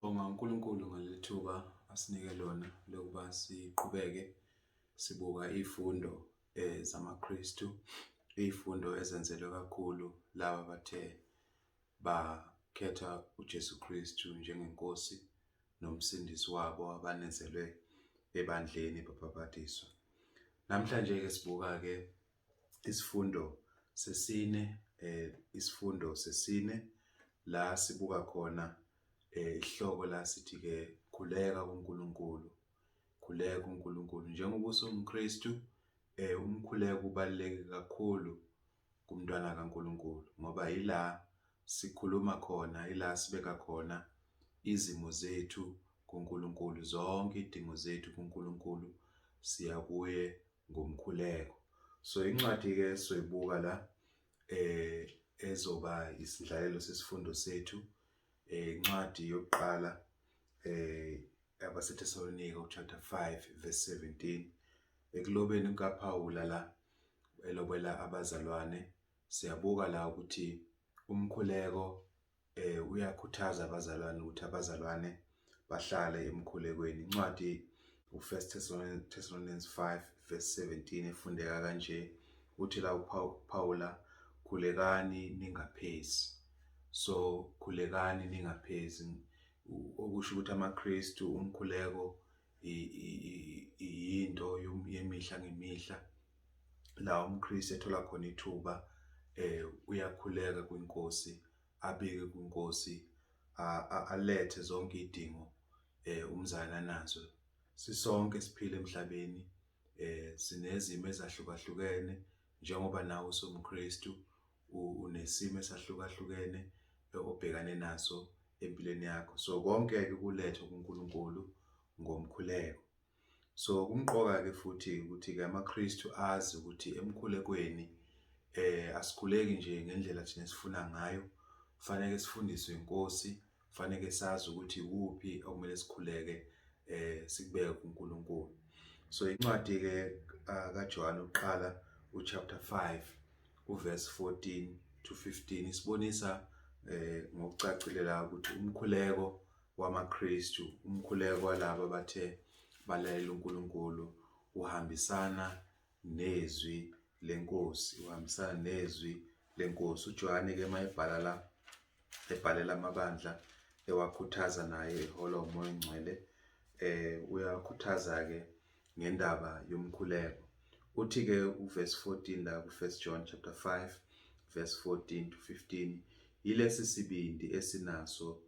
Sibonga uNkulunkulu ngalethuba asinike lona lokuba siqhubeke sibuka izifundo zamaKristu, izifundo ezenzelwe kakhulu laba bathe bakhetha uJesu Kristu njengeNkosi nomsindisi wabo abanezelwe ebandleni babhabhadiswa. Namhlanje ke sibuka ke isifundo sesine la sibuka khona ihloko la sithi ke khuleka kuNkulunkulu. Khuleka kuNkulunkulu njengoba usumKristu, umkhuleko ubaluleke kakhulu kumntwana kaNkulunkulu ngoba ila sikhuluma khona, ila sibeka khona izimo zethu kuNkulunkulu, zonke idingo zethu kuNkulunkulu siya kuye ngomkhuleko. So incwadi ke soyibuka la ezoba isindlalelo sesifundo sethu, incwadi yokuqala abaseThesalonika chapter 5 verse 17. Ekulobeni kaPawula la elobela abazalwane, siyabuka la ukuthi umkhuleko uyakhuthaza abazalwane ukuthi abazalwane bahlale emkhulekweni. Incwadi u-1 Thessalonians 5 verse 17 efundeka kanje, uthi la uPawula, khulekani ningaphezi. So khulekani ningaphezi, okusho ukuthi amaKristu umkhuleko into yemihla ngemihla la umKristu ethola khona ithuba, uyakhuleka kwiNkosi, abike kwiNkosi, alethe zonke idingo umzana nazo. Sisonke siphila emhlabeni, sinezimo ezahlukahlukene njengoba nawe usumKristu unesimo esahlukahlukene obhekane naso empilweni yakho. So konke ke kulethwa kuNkulunkulu ngomkhuleko. So kumqoka ke futhi ukuthi ke amaKristu azi ukuthi emkhulekweni asikhuleki nje ngendlela thina sifuna ngayo, fanele sifundiswe iNkosi, fanele sazi ukuthi kuphi okumele sikhuleke sikubeke kuNkulunkulu. So incwadi ke kaJohn uqala uchapter 5 uverse 14 to 15 isibonisa ngokucacilela ukuthi umkhuleko wamaKristu, umkhuleko walabo bathe balalela uNkulunkulu uhambisana nezwi leNkosi, uhambisana nezwi leNkosi. uJohn ke mayebhala la ebhalela amabandla ewakhuthaza naye ehola uMoya oNgcwele, uyakhuthaza ke ngendaba yomkhuleko. Uthi ke uverse 14 la ku1 John chapter 5 verse 14 to 15, yilesi sibindi esinaso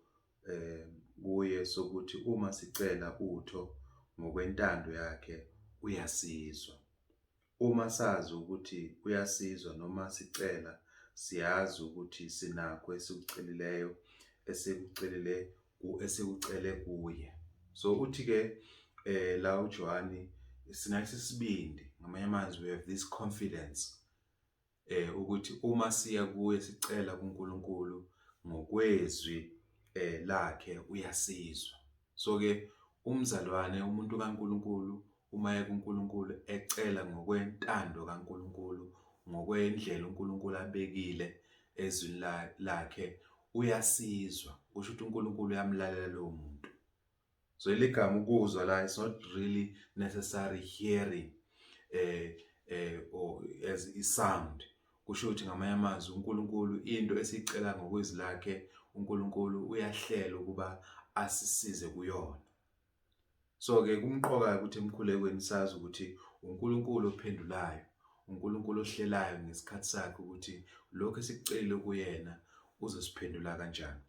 kuye sokuthi uma sicela utho ngokwentando yakhe uyasizwa. Uma sazi ukuthi uyasizwa noma sicela, siyazi ukuthi sinakho esikucelileyo esikucele kuye. So uthi ke la uJohn sinaso isibindi, ngamanye amazwi we have this confidence ukuthi uma siya kuye sicela kuNkulunkulu ngokwezwi lakhe uyasizwa. So ke umzalwane, umuntu kaNkulunkulu, uma eye kuNkulunkulu ecela ngokwentando kaNkulunkulu, ngokwendlela uNkulunkulu abekile ezwini lakhe, uyasizwa. Kusho ukuthi uNkulunkulu uyamlalela lo muntu. So iligama ukuzwa la, it's not really necessary hearing or as a sound. Kusho ukuthi ngamanye amazwi uNkulunkulu into esicela ngokwezwi lakhe, uNkulunkulu uyahlela ukuba asisize kuyona. So ke kumqoka ukuthi emkhulekweni sazi ukuthi uNkulunkulu ophendulayo, uNkulunkulu ohlelayo ngesikhathi sakhe ukuthi lokho esikucelile kuyena uzosiphendula kanjani.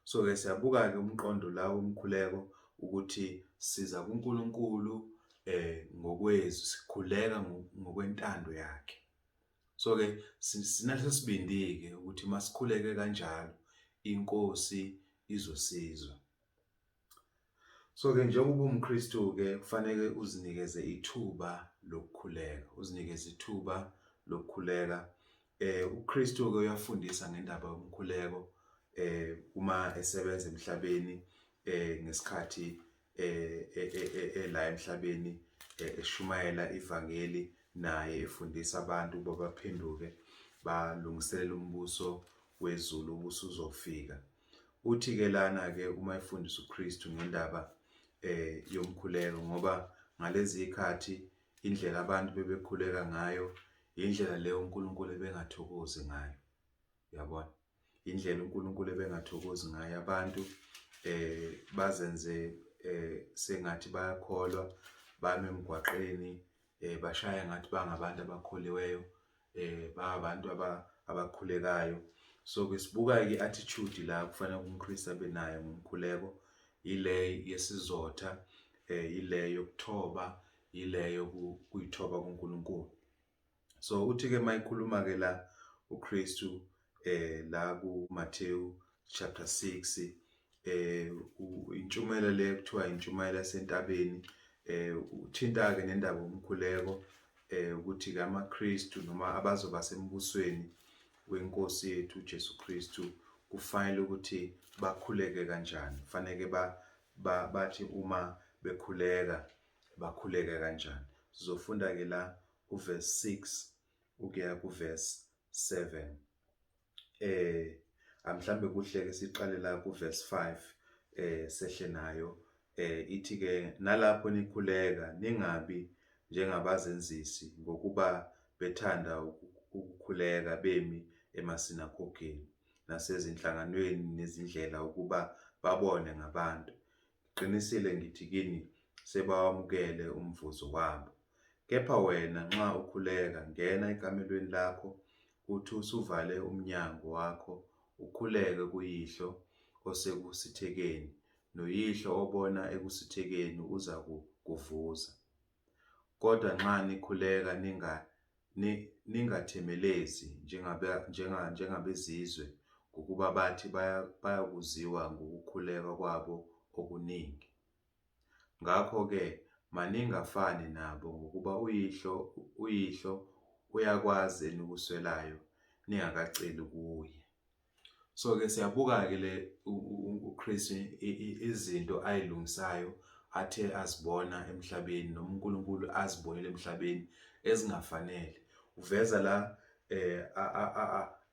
So ke siyabuka ke umqondo la womkhuleko ukuthi siza kuNkulunkulu ngokwezwi, sikhuleka ngokwentando yakhe. So ke sinaso sibindi ke ukuthi masikhuleke kanjalo iNkosi izosizwa. So ke njengoba umKristu ke kufanele uzinikeze ithuba lokukhuleka, uzinikeze ithuba lokukhuleka. uKristu ke uyafundisa ngendaba yomkhuleko uma esebenza emhlabeni ngesikhathi la emhlabeni eshumayela ivangeli, naye efundisa abantu ukuba baphenduke balungiselela umbuso wezulu, ubuso uzofika. uthi ke lana ke uma efundisa uKristu ngendaba yomkhuleko, ngoba ngalezi ikhathi indlela abantu bebekhuleka ngayo indlela leyo uNkulunkulu ebengathokozi ngayo. Uyabona, indlela uNkulunkulu ebengathokozi ngayo. Abantu bazenze sengathi bayakholwa, bame emgwaqeni, bashaya ngathi bangabantu abakholiweyo, bangabantu abakhulekayo. So ke sibuka ke attitude la kufanele umKristu abe nayo ngomkhuleko, ile yesizotha, ile yokuthoba, ile yokuyithoba kuNkulunkulu. So uthi ke mayikhuluma ke la uKristu la kuMathewu chapter 6, intshumayelo le kuthiwa intshumayelo yasentabeni, uthinta ke nendaba yomkhuleko, ukuthi ke amaKristu noma abazoba sembusweni weNkosi yethu uJesu Kristu kufanele ukuthi bakhuleke kanjani, kufanele bathi uma bekhuleka bakhuleke kanjani. Sizofunda ke la uverse 6 ukuya kuverse 7. Mhlambe kuhle ke siqale la kuverse 5 sehle nayo. Ithi ke nalapho nikhuleka ningabi njengabazenzisi ngokuba bethanda ukukhuleka bemi emasinagogeni nasezinhlanganweni nezindlela ukuba babone ngabantu. Qinisile ngithi kini sebawamukele umvuzo wabo. Kepha wena nxa ukhuleka ngena ekamelweni lakho, uthi usuvale umnyango wakho, ukhuleke kuYihlo osekusithekeni, noYihlo obona ekusithekeni uza kuvuza. Kodwa nxa nikhuleka ningathemelezi njengabezizwe, ngokuba bathi bayakuziwa ngokukhuleka kwabo okuningi. Ngakho ke maningafani nabo, ngokuba uYihlo uyakwazi enikuswelayo ningakaceli kuye. So ke siyabuka ke le uKristu izinto ayilungisayo athe azibona emhlabeni, noma uNkulunkulu azibonile emhlabeni ezingafanele. Uveza la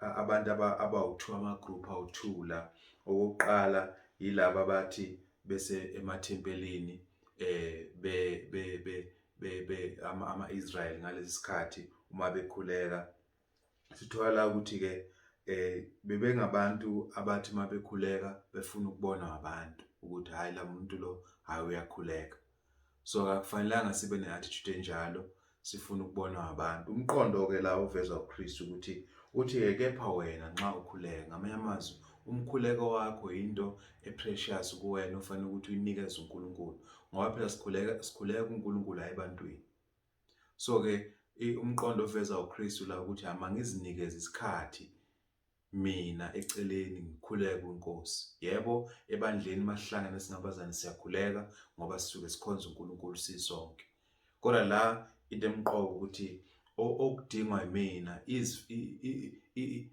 abantu abawu-2, amagroup awu-2 la. Okokuqala yilaba bathi bese emathempelini ama-Israyeli ngalesi sikhathi uma bekhuleka. Sithola ukuthi ke bebengabantu abathi uma bekhuleka befuna ukubonwa abantu ukuthi hayi la muntu lo hayi uyakhuleka. So akufanelanga sibe ne-attitude enjalo, sifuna ukubonwa abantu. Umqondo ke la uvezwa uKristu ukuthi uthi kepha wena nxa ukhuleka, ngamanye amazwi umkhuleko wakho into eprecious kuwena ofanele ukuthi uyinikeze uNkulunkulu, ngoba phela sikhuleka kuNkulunkulu hayi ebantwini. So ke umqondo oveza uKristu la ukuthi amangizinikeze isikhathi mina eceleni ngikhuleke kuNkosi. Yebo, ebandleni masihlangane singabazane siyakhuleka ngoba sisuke sikhonza uNkulunkulu sisonke. Kodwa la into emqoka ukuthi okudingwa yimina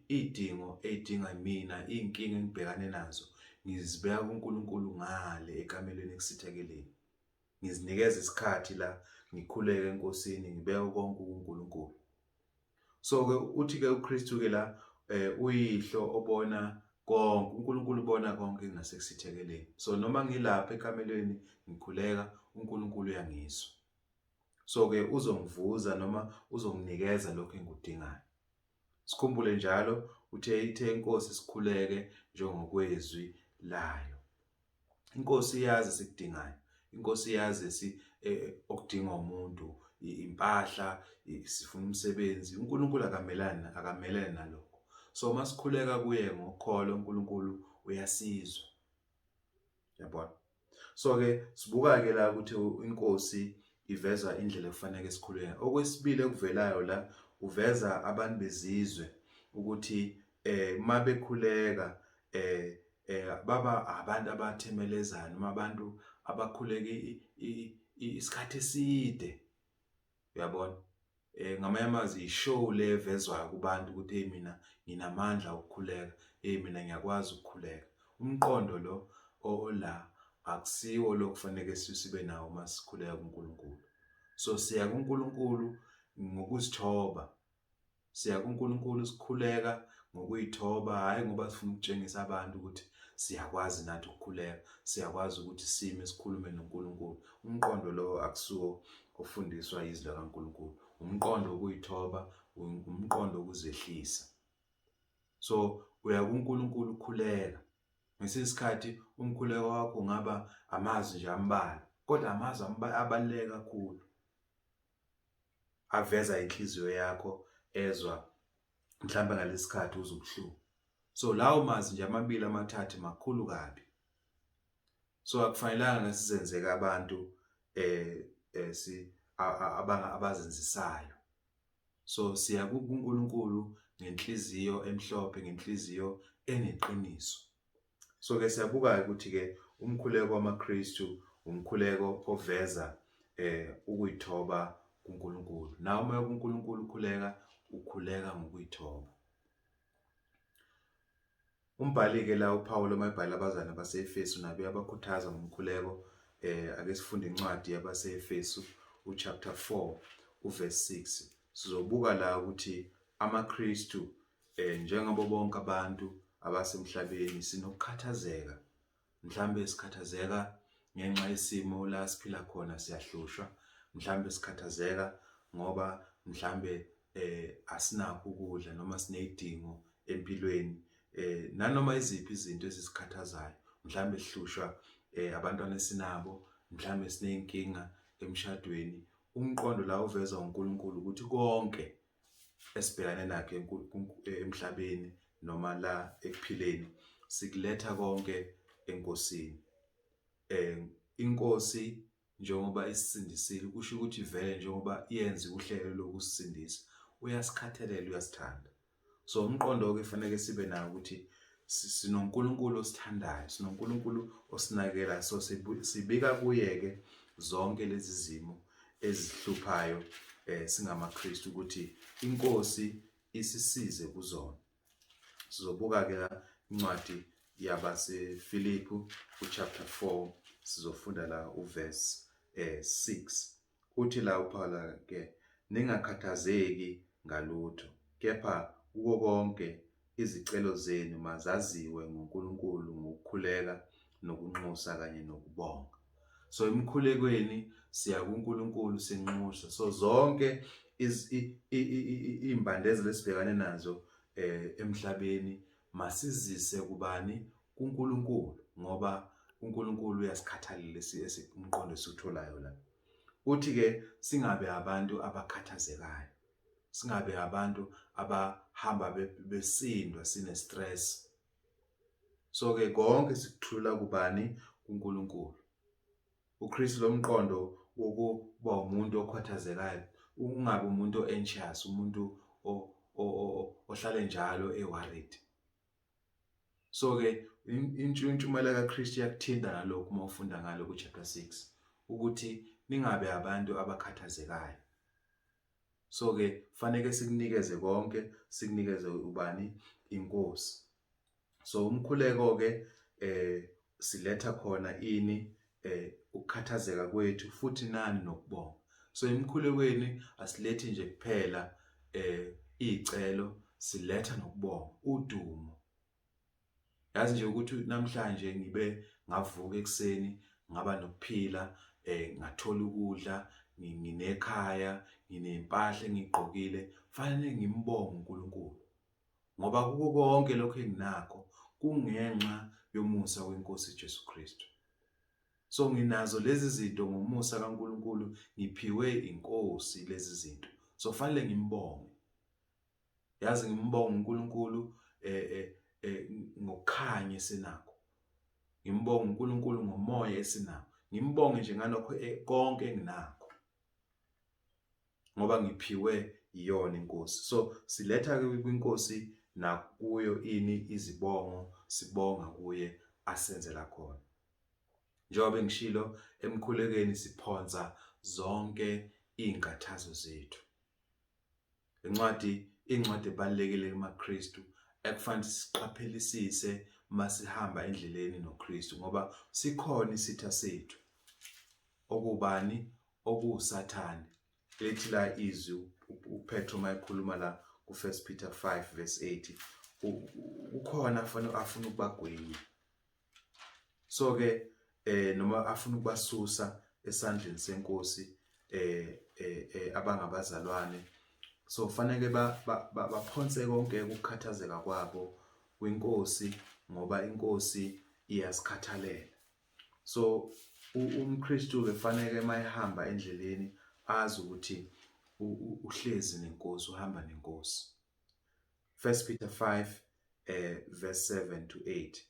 idingo edinga yimina, inkinga engibhekane nazo ngizibeka kuNkulunkulu ngale ekamelweni ekusithekeleni. Ngizinikeza isikhathi la ngikhuleke eNkosini, ngibeke konke kuNkulunkulu. So ke uthi ke uKristu ke la uYihlo obona konke, uNkulunkulu ubona konke ngasekusitheleni. So noma ngilapha ekamelweni ngikhuleka, uNkulunkulu uyangizwa. So ke uzongivuza noma uzonginikeza lokho engikudingayo. Sikhumbule njalo uthe iNkosi sikhuleke njengokwezwi layo. iNkosi iyazi sikudingayo. iNkosi iyazi okudingwa umuntu, impahla, sifuna umsebenzi. uNkulunkulu akamelene nalokho. So masikhuleka kuye ngokholo, uNkulunkulu uyasizwa. Yabona? So ke sibuka ke la ukuthi iNkosi iveza indlela efanele sikhuleke. Okwesibili ekuvelayo la uveza abantu bezizwe ukuthi uma bekhuleka baba abantu abathemelezayo, noma abantu abakhuleka isikhathi eside. Uyabona? Ngamanye amazwi ishow le evezwayo kubantu ukuthi mina nginamandla okukhuleka, mina ngiyakwazi ukukhuleka. Umqondo lo ola akusiwo lokufanele sibe nawo masikhuleka kuNkulunkulu. So siya kuNkulunkulu ngokuzithoba. Siya kuNkulunkulu sikhuleka ngokuyithoba, hayi ngoba sifuna ukutshengisa abantu ukuthi siyakwazi nathi ukukhuleka, siyakwazi ukuthi sime sikhulume noNkulunkulu. Umqondo lo akusuko ofundiswa izwi likaNkulunkulu, umqondo wokuyithoba, umqondo wokuzehlisa. So uya kuNkulunkulu ukhuleka. Ngesikhathi umkhuleko wakho ungaba amazwi nje ambalwa, kodwa amazwi abaluleke kakhulu, aveza inhliziyo yakho ezwa mhlawumbe ngalesikhathi uzobuhlungu. So lawo mazwi nje amabili amathathu makhulu kabi. So akufanelanga sizenzeke abantu abazenzisayo. So siya kuNkulunkulu ngenhliziyo emhlophe, ngenhliziyo eneqiniso. So ke siyabuka ukuthi ke umkhuleko wamaKristu umkhuleko oveza ukuyithoba kuNkulunkulu. Na uma kuNkulunkulu ukhuleka ngokuyithoba. Umbhali ke la uPaul mayibhala abazalwane base-Efesu nabe yabakhuthaza ngomkhuleko. Ake sifunde incwadi yabase-Efesu chapter 4 verse 6. Sizobuka la ukuthi amaKristu njengoba bonke abantu abasemhlabeni sinokukhathazeka. Mhlambe sikhathazeka ngenxa yesimo la siphila khona, siyahlushwa. Mhlambe sikhathazeka ngoba mhlambe asinakho ukudla noma sinezidingo empilweni. Nanoma iziphi izinto ezisikhathazayo, mhlambe sihlushwa abantwana esinabo, mhlambe sineyinkinga emshadweni. Umqondo la uveza uNkulunkulu ukuthi konke esibhekane nakho emhlabeni noma la ekuphileni sikuletha konke eNkosini. iNkosi njengoba isisindisile, kusho ukuthi vele njengoba iyenze uhlelo lokusindisa, uyasikhathelela, uyasithanda. So umqondo ke kufanele sibe nawo ukuthi sinoNkulunkulu osithandayo, sinoNkulunkulu osinakekelayo. So sibika kuye ke zonke lezi zimo ezihluphayo singamaKristu ukuthi iNkosi isisize kuzona. Sizobuka ke incwadi yabase-Philippi chapter 4, sizofunda la uverse 6. Uthi la uPaul ke, ningakhathazeki ngalutho, kepha kuko konke izicelo zenu mazaziwe ngoNkulunkulu ngokukhuleka nokunxusa kanye nokubonga. So emkhulekweni siya kuNkulunkulu sinxusa. So zonke izimbandezelo esibhekane nazo emhlabeni masizise kubani? kuNkulunkulu, ngoba uNkulunkulu uyasikhathalela umqondo esitholayo la. Uthi ke singabe abantu abakhathazekayo, singabe abantu abahamba besindwa sine stress. So ke konke sikuthula kubani? kuNkulunkulu. uKristu lo mqondo wokuba umuntu okhathazekayo, ungabe umuntu anxious, umuntu ohlale njalo worried. So ke intshumayelo kaKristu yakuthinta nalokho uma ufunda ngalo ku chapter 6 ukuthi ningabe abantu abakhathazekayo. So ke fanele sikunikeze konke, sikunikeze ubani? iNkosi. So umkhuleko ke siletha khona ini? Ukukhathazeka kwethu futhi nani nokubonga. So emkhulekweni asilethi nje kuphela izicelo, siletha nokubonga, udumo. Yazi nje ukuthi namhlanje ngibe ngavuka ekseni, ngaba nokuphila, ngathola ukudla, nginekhaya, nginempahla engigqokile, fanele ngimbonge uNkulunkulu. Ngoba kuko konke lokho enginakho kungenxa yomusa weNkosi Jesu Kristu. So nginazo lezi zinto ngomusa kaNkulunkulu, ngiphiwe iNkosi lezi zinto. So fanele ngimbonge. Yazi ngimbonge uNkulunkulu ngokukhanya esinakho. Ngimbonge uNkulunkulu ngomoya esinakho. Ngimbonge nje ngalokho konke enginakho, ngoba ngiphiwe iyona iNkosi. So siletha ke kwiNkosi nakuyo ini? izibongo, sibonga kuye asenzela khona. Njengoba ngishilo emkhulekweni zonke izinkathazo zethu. Incwadi ebalulekile kumaKristu ekufanele siqaphelisise masihamba endleleni noKristu, ngoba sikhona isitha sethu okubani? okusathane. Lethi la izwi uPetro mayikhuluma la ku 1 Peter 5 verse 8, ukhona afuna ukubagwenya. So ke noma afuna ukubasusa esandleni seNkosi abangabazalwane, so kufanele baphonse konke ukukhathazeka kwabo kwiNkosi, ngoba iNkosi iyasikhathalela. So umKristu ke kufanele mayehamba endleleni azi ukuthi uhlezi neNkosi, uhamba neNkosi. 1 Peter 5 verse 7 to 8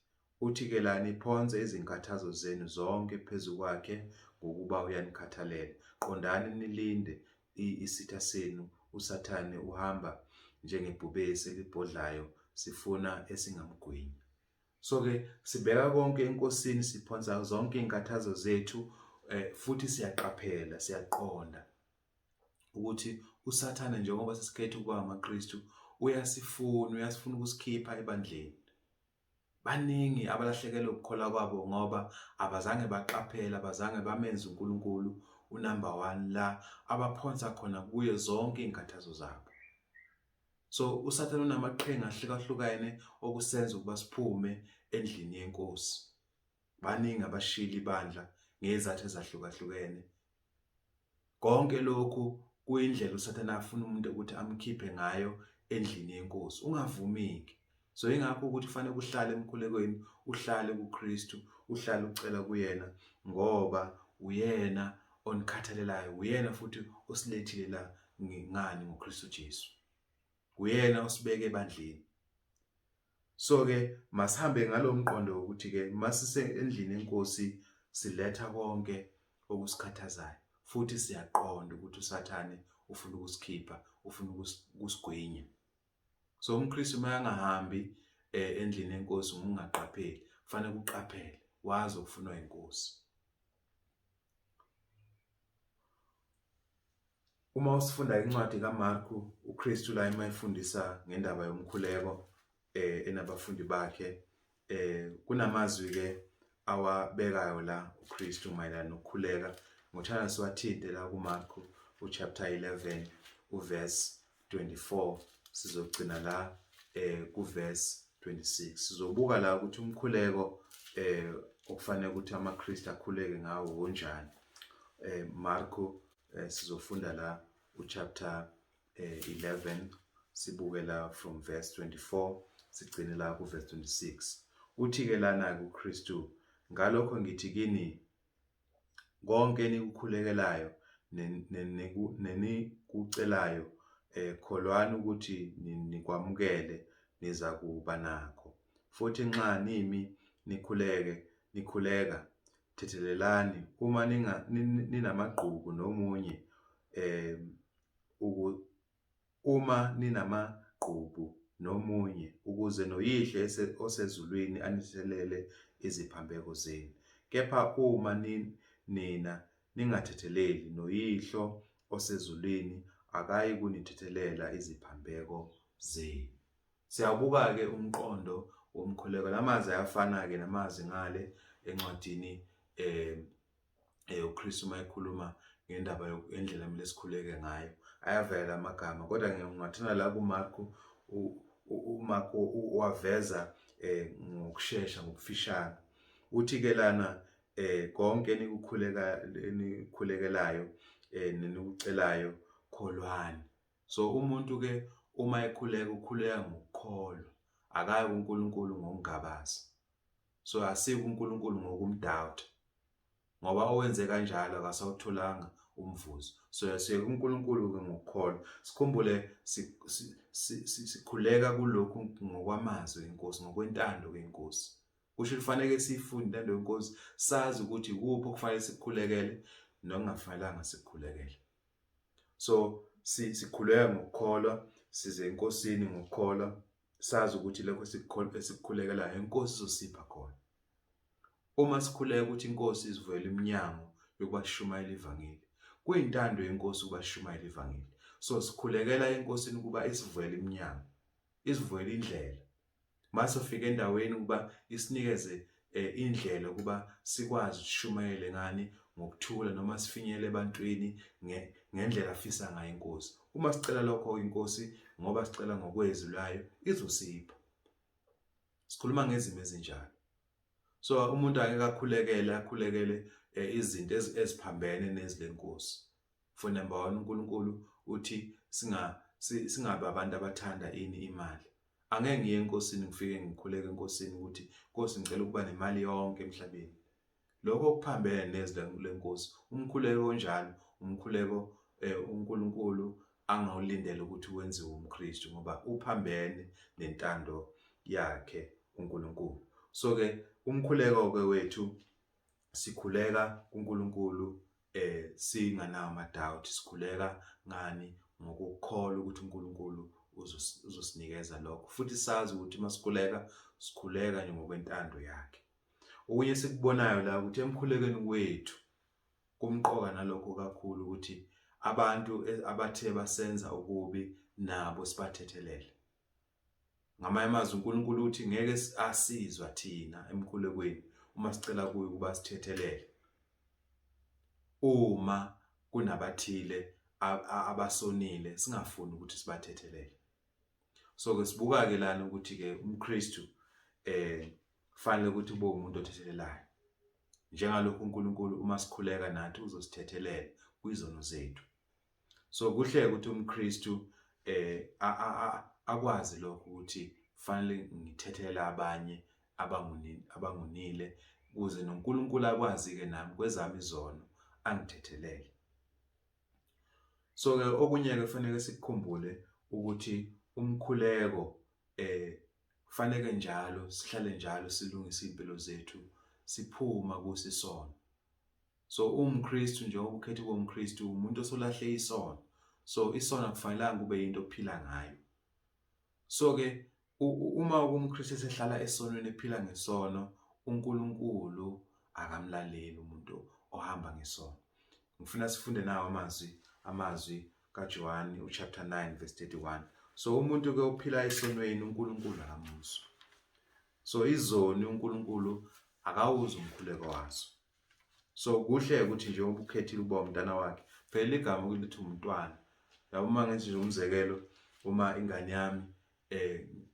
uthi ke lana iphonse izinkathazo zenu zonke phezu kwakhe ngokuba uyanikhathalela. Qondani nilinde isitha senu uSathane uhamba njengebhubesi elibhodlayo sifuna esingamgwinya. So ke sibeka konke eNkosini, siphonsa zonke inkathazo zethu, futhi siyaqaphela, siyaqonda ukuthi uSathane njengoba sesikhethe ukuba amaKristu uyasifuna ukusikhipha ebandleni. Baningi abalahlekelwe ukukholwa kwabo ngoba abazange baqaphela, abazange bamenza uNkulunkulu unumber 1 la abaphonsa khona kuye zonke inkathazo zabo. So uSathane unamaqhinga ahlukahlukene okusenza ukuba siphume endlini yeNkosi. Baningi abashila ibandla ngezathu ezahlukahlukene. Konke lokhu kuyindlela uSathane afuna umuntu ukuthi amkhiphe ngayo endlini yeNkosi. Ungavumiki. So ingakho ukuthi kufanele uhlale emkhulekweni, uhlale kuKristu, uhlale ucela kuyena, ngoba uyena onikhathalelayo, uyena futhi osilethile la ngani ngoKristu Jesu. Uyena osibeke ebandleni. So ke masihambe ngalomqondo ukuthi ke masise endlini yeNkosi siletha konke okusikhathazayo, futhi siyaqonda ukuthi uSathane ufuna ukusikhipha, ufuna ukusigwinya. So umKristu mayangahambi endlini yeNkosi ungaqapheli, kufanele uqaphele, wazi ukufunwa iNkosi. Uma usifunda incwadi kaMarku, uKristu la emayifundisa ngendaba yomkhuleko enabafundi bakhe, kunamazwi ke awabekayo la uKristu mayelana nokukhuleka. Ngothanda siwathinte la kuMarku chapter 11 uverse 24, sizogcina la kuverse 26. Sizobuka la ukuthi umkhuleko okufanele ukuthi amaKristu akhuleke ngawo onjani. Marku sizofunda la chapter 11, sibuke la from verse 24 sigcine la ku verse 26. Uthi ke lana kuKristu, ngalokho ngithi kini konke enikukhulekelayo nenikucelayo, kholwani ukuthi nikwamukele niza kuba nakho. Futhi nxa nimi nikhuleka, thethelelani uma ninamagqubu nomunye, ukuze noYihle osezulwini anithelele iziphambeko zenu. Kepha uma nina ningathetheleli, noYihlo osezulwini akayi kunithethelela iziphambeko zenu. Siyabuka ke umqondo womkhuleko. Lamazwi ayafana ke namazwi ngale encwadini uKristu mayekhuluma ngendaba yendlela emele sikhuleke ngayo. Ayavela amagama, kodwa ngingathanda la kuMarku, uMarku waveza ngokusheshsha, ngokufishana. Uthi ke lana konke enikukhulekelayo nenikucelayo, kholwani. So umuntu ke uma ekhuleka ukhuleka ngokukholwa, akayi kuNkulunkulu ngokungabaza. So asike uNkulunkulu ngokumdoubt, ngoba owenze kanjalo akasawutholanga umvuzo. So asike uNkulunkulu ke ngokukholwa. Sikhumbule sikhuleka kulokhu ngokwamazwi eNkosi, ngokwentando yeNkosi. Kusho kufanele sifunde intando yeNkosi, sazi ukuthi kuphi okufanele sikukhulekele nokungafanelanga sikukhulekele. So sikhuleka ngokukholwa, size eNkosini ngokukholwa, sazi ukuthi lokho esikukhulekelayo iNkosi izosipha khona. Uma sikhuleka ukuthi iNkosi izivule iminyango yokuba sishumayele ivangeli, kuyintando yeNkosi ukuba sishumayele ivangeli. So sikhulekela eNkosini ukuba isivule iminyango, isivule indlela. Mase ufika endaweni ukuba isinikeze indlela ukuba sikwazi ukushumayela ngani ngokuthula, noma sifinyele ebantwini ngendlela afisa ngayo iNkosi. Uma sicela lokho iNkosi, ngoba sicela ngokwezwi layo, izosipha. Sikhuluma ngezimo ezinjalo. So umuntu ake akhulekele izinto eziphambene nezilenkosi. For number 1, uNkulunkulu uthi singabe abantu abathanda imali. Angeke ngiye enkosini ngifike ngikhuleke enkosini ukuthi Nkosi ngicela ukuba nemali yonke emhlabeni. Lokho kuphambene nezilenkosi. Umkhuleko onjalo umkhuleko uNkulunkulu angawulindela ukuthi wenziwe umKristu ngoba uphambene nentando yakhe uNkulunkulu. So ke umkhuleko ke wethu sikhuleka kuNkulunkulu singanawo ama-doubt. Sikhuleka ngani? Ngokukholwa ukuthi uNkulunkulu uzosinikeza lokho. Futhi sazi ukuthi masikhuleka sikhuleka nje ngokwentando yakhe. Okunye sikubonayo la ukuthi emkhulekweni wethu kumqoka nalokho kakhulu ukuthi abantu abathe basenza ukubi nabo sibathethelele. Ngamanye amazwi uNkulunkulu uthi ngeke asizwa thina emkhulekweni uma sicela kuye ukuba sithethelele. Uma kunabathile abasonile singafuni ukuthi sibathethelele. So ke sibuka ke lana ukuthi ke umKristu kufanele ukuthi ube umuntu othethelelayo. Njengalokho uNkulunkulu uma sikhuleka nathi uzosithethelela kwizono zethu. So kuhle ukuthi umKristu akwazi lokho ukuthi kufanele ngithethelele abanye abangunile ukuze noNkulunkulu akwazi ke nami kwezami izono angithethelele. So ke okunye ke kufanele sikukhumbule ukuthi umkhuleko kufanele njalo sihlale njalo silungisa impilo zethu siphuma kusisono. So umKristu njengoba ukhethe komKristu umuntu osolahle isono. So isono akufanelanga kube into ophila ngayo. So ke uma umKristu esehlala esonweni ephila ngesono, uNkulunkulu akamlaleli umuntu ohamba ngesono. Ngifuna sifunde nawo amazwi kaJohn chapter 9 verse 31. So umuntu ke ophila esonweni uNkulunkulu akamuzwa. So izoni uNkulunkulu akawuzi umkhuleko wazo. So kuhle ukuthi nje ubukhethile ukuba umntana wakhe. Phela igama ukuthi umntwana. Yabo uma ngenze nje umzekelo uma ingane yami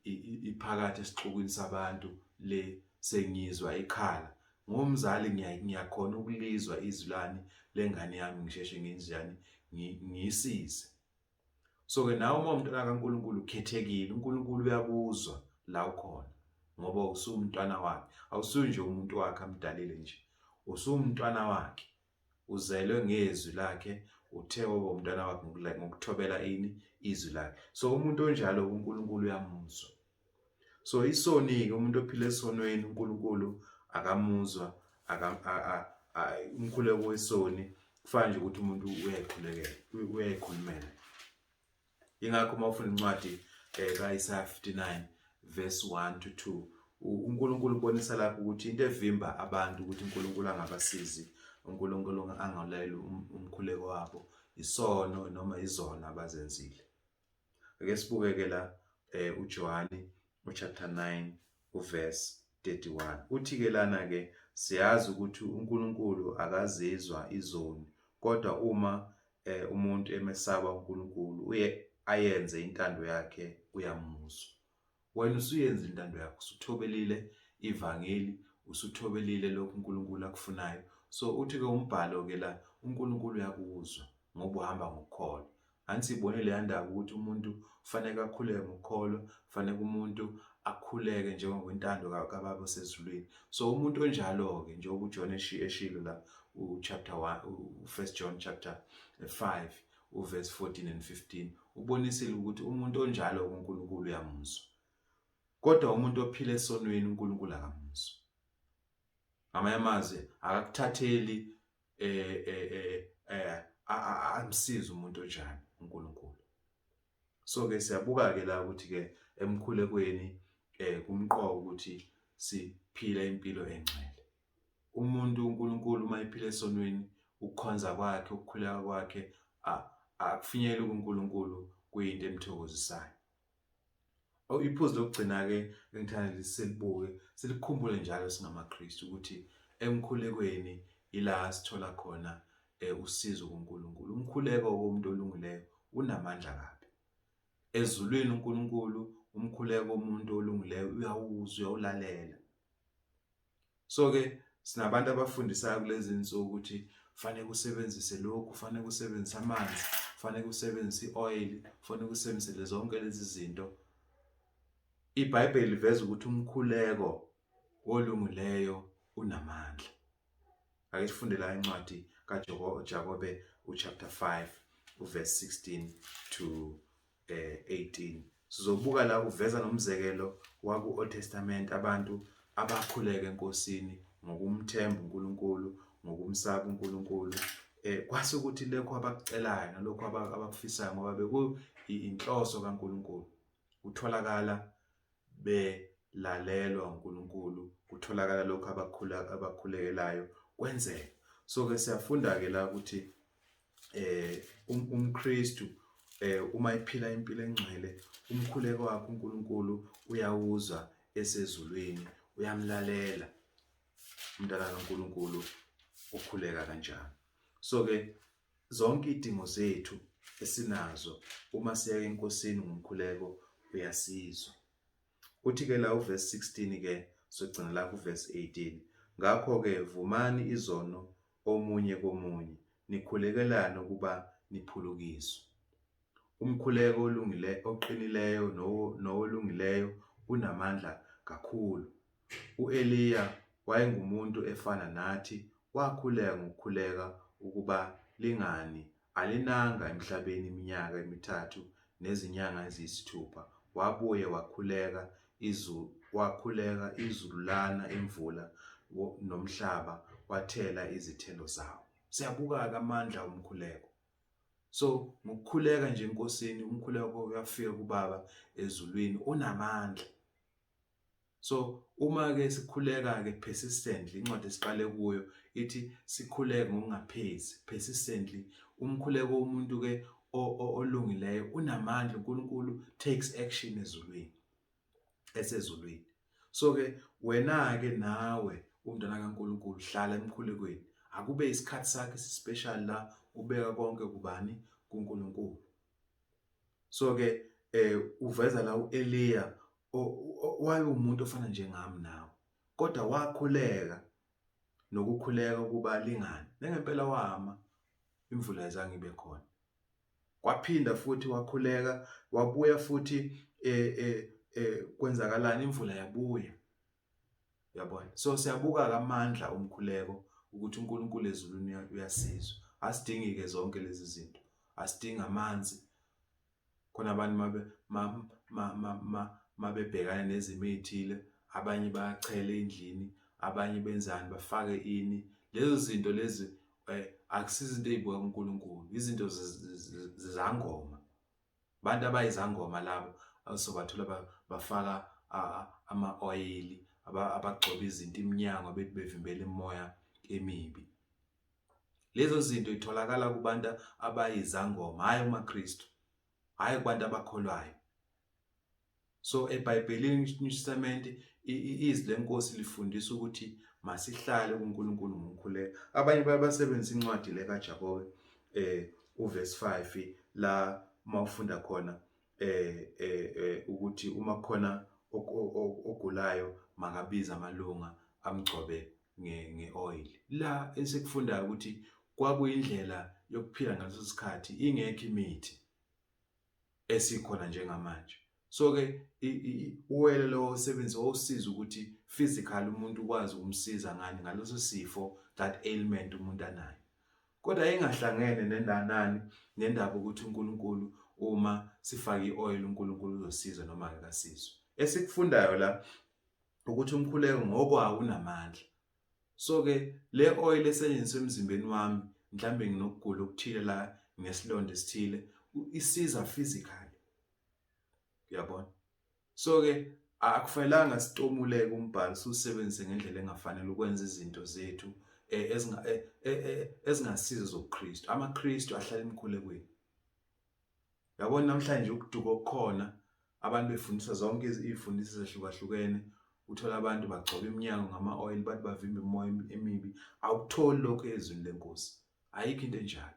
iphakathi esixukwini sabantu le sengizwa ikhala. Ngomzali ngiyakhona ukulizwa izilwane lengane yami ngisheshe ngenzani ngiyisize. So ke nawe uma umntwana kaNkulunkulu ukhethekile, uNkulunkulu uyakuzwa la ukhona ngoba usumntwana wakhe. Awusuyi nje umuntu wakhe amdalile nje. Usumntwana wakhe. Uzelwe ngezwi lakhe, uthe waba umntwana wakhe ngokuthobela izwi lakhe. So umuntu onjalo uNkulunkulu uyamuzwa. So isoni ke umuntu ophila esonweni uNkulunkulu akamuzwa, umkhuleko wesoni kufanele nje ukuthi umuntu uyayikhulumela. Ingakho uma ufunda incwadi kaIsaiah 59 verse 1 to 2 uNkulunkulu ubonisa lapho ukuthi into evimba abantu ukuthi uNkulunkulu angabasizi, uNkulunkulu angawulayeli umkhuleko wabo, isono noma izona abazenzile. Ake sibuke ke la uJohn chapter 9 verse 31. Uthi ke lana ke siyazi ukuthi uNkulunkulu akazizwa izoni, kodwa uma umuntu emesaba uNkulunkulu ayenze intando yakhe uyamuzwa. Wena usuyenza intando yakho, usuthobelile ivangeli, usuthobelile lokho uNkulunkulu akufunayo. So uthi ke umbhalo ke la uNkulunkulu uyakuzwa ngoba uhamba ngokukholwa. Anti sibone le ndaba ukuthi umuntu kufanele akhuleke ngokukholwa, kufanele umuntu akhuleke njengokwentando kaBaba osezulwini. So umuntu onjalo ke njengoba uJohn eshilo la chapter 1 1 John chapter 5 verse 14 and 15 ubonisile ukuthi umuntu onjalo uNkulunkulu uyamuzwa. Kodwa umuntu ophila esonweni uNkulunkulu akamuzwa. Ngamanye amazwi akakuthatheli amsiza umuntu onjalo uNkulunkulu. So ke siyabuka ke la ukuthi ke emkhulekweni kumqoka ukuthi siphila impilo engcwele. Umuntu uNkulunkulu uma ephila esonweni ukukhonza kwakhe, ukukhuleka kwakhe akufinyeleli kuNkulunkulu kuyinto emthokozisayo. Iphuzu lokugcina ke engithanda liselibuke silikhumbule njalo singamaKristu ukuthi emkhulekweni ila sithola khona usizo kuNkulunkulu. Umkhuleko womuntu olungileyo unamandla kabi. Ezulwini uNkulunkulu umkhuleko womuntu olungileyo uyawuzwa, uyawulalela. So ke sinabantu abafundisayo kulezi insuku ukuthi kufanele usebenzise lokhu, kufanele usebenzise amanzi, kufanele usebenzise ioil, kufanele usebenzise zonke lezi zinto. iBhayibheli liveza ukuthi umkhuleko olungileyo unamandla. Ake sifunde la incwadi kaJakobe chapter 5 verse 16 to 18. Sizobuka la uveza nomzekelo waku Old Testament abantu abakhuleka eNkosini ngokumthemba uNkulunkulu, ngokumsaba uNkulunkulu. Kwase ukuthi lekho abakucelayo nalokho abakufisayo ngoba bekuyinhloso kaNkulunkulu utholakala belalelwa uNkulunkulu, kutholakala lokho abakhulekelayo kwenzeka. So ke siyafunda ke la ukuthi umKristu uma ephila impilo engcwele, umkhuleko wakhe uNkulunkulu uyawuzwa esezulwini, uyamlalela umntana kaNkulunkulu ukhuleka kanjani. So ke zonke idingo zethu esinazo uma siya eNkosini ngomkhuleko uyasizwa. Uthi ke la uverse 16 ke sogcina la kuverse 18. Ngakho ke vumani izono omunye komunye, nikhulekelane ukuba niphulukiswe. Umkhuleko oqinileyo nowolungileyo unamandla kakhulu. uEliya wayengumuntu efana nathi, wakhuleka ngokukhuleka ukuba lingani alinanga emhlabeni iminyaka 3 nezinyanga eziyisithupha. Wabuye wakhuleka izulu lana imvula nomhlaba wathela izithelo zawo. Siyabuka amandla omkhuleko. So ngokukhuleka nje eNkosini, umkhuleko uyafika kuBaba ezulwini unamandla. So uma ke sikhuleka ke persistently, incwadi esiqale kuyo ithi sikhuleke ngokungaphezi, persistently. Umkhuleko womuntu ke olungileyo unamandla. uNkulunkulu takes action esezulwini. So ke wena ke nawe umntwana kaNkulunkulu hlala emkhulekweni. Akube isikhathi sakhe special la ubeka konke kubani? kuNkulunkulu. So ke uveza la uEliya wayeumuntu ofana njengami nawe, kodwa wakhuleka nokukhuleka kuba lingani. Ngempela wama imvula ayizange ibe khona. Kwaphinda futhi wakhuleka, wabuya futhi kwenzakalani? Imvula yabuya. Uyabona? So siyabuka amandla omkhuleko ukuthi uNkulunkulu ezulwini uyasizwa. Asidingi ke zonke lezi zinto. Asidingi amanzi. Khona abantu mabebhekana nezimo ezithile, abanye bayachela endlini, abanye benzani bafake ini. Lezo zinto lezi akusizo izinto ezibuya kuNkulunkulu, izinto zezangoma. Abantu abayizangoma labo asobathola bafaka ama-oil, abagcoba izinto iminyango bethi bevimbela imimoya emibi. Lezo zinto itholakala kubantu abayizangoma, hayi umaKristu, hayi kubantu abakholwayo. So eBhayibhelini iNew Testament izwi leNkosi lifundisa ukuthi masihlale kuNkulunkulu ngokukhuleka. Abanye bayabasebenzisa incwadi le kaJakobe uverse 5 la mawufunda khona ukuthi uma khona ogulayo makabiza amalunga amgcobe ngeoil. La esikufundayo ukuthi kwakuyindlela yokuphila ngaleso sikhathi, ingekho imithi esikhona njengamanje. So ke uwele lo osebenza osiza ukuthi physically umuntu ukwazi ukumsiza ngani ngaleso sifo, that ailment umuntu anayo. Kodwa engahlangene nendanani nendaba ukuthi uNkulunkulu uma sifaka ioil uNkulunkulu uzosiza noma akasizwe. Esikufundayo la ukuthi umkhuleko ngokwawo unamandla. So ke le oil esetshenziswa emzimbeni wami, mhlambe nginokugula okuthile la, ngesilonda esithile, isiza physically. Uyabona? So ke akufanelanga sitomuleke umbhalo susebenzise ngendlela engafanele ukwenza izinto zethu ezingasiza zobuKristu. AmaKristu ahlala emkhulekweni. Uyabona namhlanje ukuduka okukhona, abantu befundisa zonke izifundisi ezihlukahlukene, uthola abantu bagcoba iminyango ngama-oil, bathi bavimba imimoya emibi. Awukutholi lokho ezwini leNkosi. Ayikho into enjalo.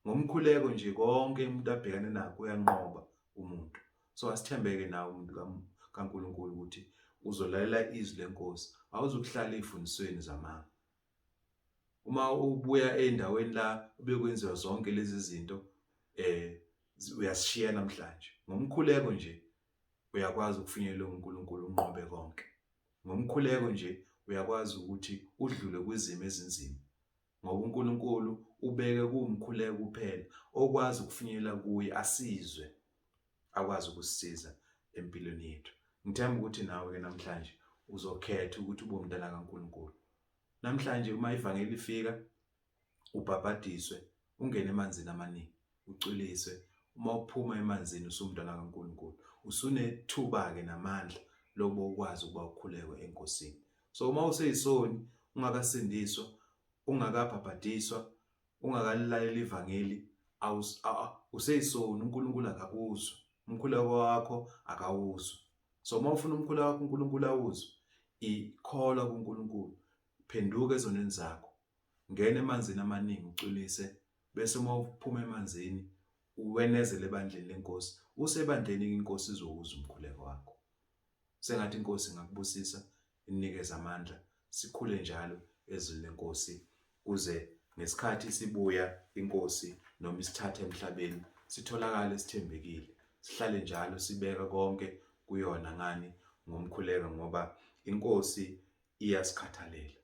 Ngomkhuleko nje konke umuntu abhekane nakho uyanqoba umuntu. So asithembeke nawe umuntu kaNkulunkulu ukuthi uzolalela izwi leNkosi, awuzukuhlala ezifundisweni zamanga. Uma ubuya endaweni la bekwenziwa zonke lezi zinto uyashiya namhlanje. Ngomkhuleko nje uyakwazi ukufinyelela uNkulunkulu unqobe konke. Ngomkhuleko nje uyakwazi ukuthi udlule kwizimo ezinzima. Ngoba uNkulunkulu ubeke kuwumkhuleko kuphela okwazi ukufinyelela kuye asizwe, akwazi ukusisiza empilweni yethu. Ngithemba ukuthi nawe ke namhlanje uzokhetha ukuthi ube umntwana kaNkulunkulu. Namhlanje uma ivangeli lifika ubhabhadiswe, ungene emanzini amaningi, ucwiliswe. Uma uphuma emanzini usumntwana kaNkulunkulu, usunethuba ke namandla lokuba ukwazi ukuba ukhulekwe eNkosini. So uma useyisoni, ungakasindiswa, ungakabhabhadiswa, ungakalilalela ivangeli, useyisoni, uNkulunkulu akakuzwa, umkhuleko wakho akawuzwa. So uma ufuna umkhuleko wakho uNkulunkulu awuzwe, ikholwa kuNkulunkulu, phenduka ezonweni zakho, ngena emanzini amaningi ucwilise, bese uma uphuma emanzini uwenezele ebandleni leNkosi. Usebandleni iNkosi izokuzwa umkhuleko wakho. Sengathi iNkosi ingakubusisa, inikeze amandla, sikhule njalo ezweni leNkosi kuze ngesikhathi sibuya iNkosi noma isithatha emhlabeni sitholakale sithembekile. Sihlale njalo sibeka konke kuyona ngani ngomkhuleko ngoba iNkosi iyasikhathalela.